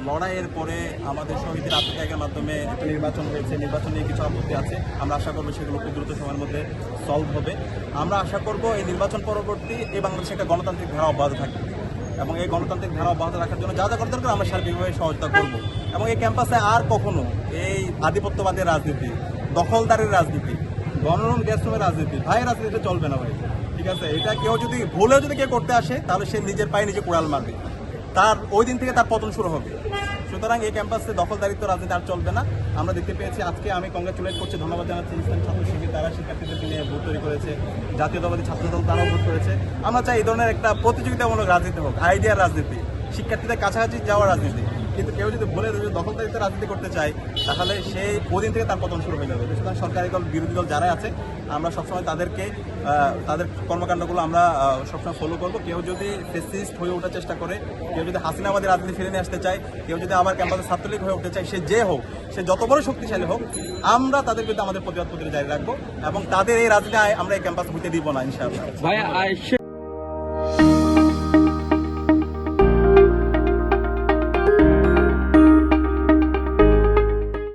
লড়াইয়ের পরে আমাদের শহীদের আত্মত্যাগের মাধ্যমে একটা নির্বাচন হয়েছে, নির্বাচন নিয়ে কিছু আপত্তি আছে। আমরা আশা করবো সেগুলো খুব দ্রুত সময়ের মধ্যে সলভ হবে। আমরা আশা করব এই নির্বাচন পরবর্তী এই বাংলাদেশে একটা গণতান্ত্রিক ধারা অব্যাহত থাকবে এবং এই গণতান্ত্রিক ধারা অব্যাহত রাখার জন্য যা যা করতে দরকার আমরা সার্বিকভাবে সহযোগিতা করব। এবং এই ক্যাম্পাসে আর কখনো এই আধিপত্যবাদের রাজনীতি, দখলদারের রাজনীতি, গণরুম গ্যাসরুমের রাজনীতি, রাজনীতিটা চলবে না ভাই। ঠিক আছে, এটা কেউ যদি ভুলেও যদি কেউ করতে আসে তাহলে সে নিজের পায়ে নিজে কোড়াল মারবে, তার ওই দিন থেকে তার পতন শুরু হবে। সুতরাং এই ক্যাম্পাসে দখলদারিত্ব রাজনীতি আর চলবে না। আমরা দেখতে পেয়েছি আজকে আমি কংগ্রেচুলেট করছি, ধন্যবাদ জানাচ্ছি ইসলামী ছাত্র শিবির, তারা শিক্ষার্থীদেরকে নিয়ে ভোট তৈরি করেছে, জাতীয়তাবাদী ছাত্রদল তারাও ভোট করেছে। আমরা চাই এই ধরনের একটা প্রতিযোগিতামূলক রাজনীতি হোক, আইডিয়ার রাজনীতি, শিক্ষার্থীদের কাছাকাছি যাওয়ার রাজনীতি। কিন্তু কেউ যদি বলে দখলদারিত্ব রাজনীতি করতে চায় তাহলে সেই ওদিন থেকে তার পতন শুরু হয়ে যাবে। সুতরাং সরকারি দল বিরোধী দল যারা আছে আমরা সবসময় তাদেরকে তাদের কর্মকাণ্ডগুলো আমরা সবসময় ফলো করবো। কেউ যদি ফেসিস্ট হয়ে ওঠার চেষ্টা করে, কেউ যদি হাসিনাবাদী রাজনীতি ফিরে নিয়ে আসতে চায়, কেউ যদি আবার ক্যাম্পাসে ছাত্রলীগ হয়ে উঠতে চায়, সে যে হোক, সে যত বড় শক্তিশালী হোক, আমরা তাদের বিরুদ্ধে আমাদের প্রতিবাদ জারি রাখবো এবং তাদের এই রাজনীতি আমরা এই ক্যাম্পাসে হইতে দিব না ইনশাআল্লাহ।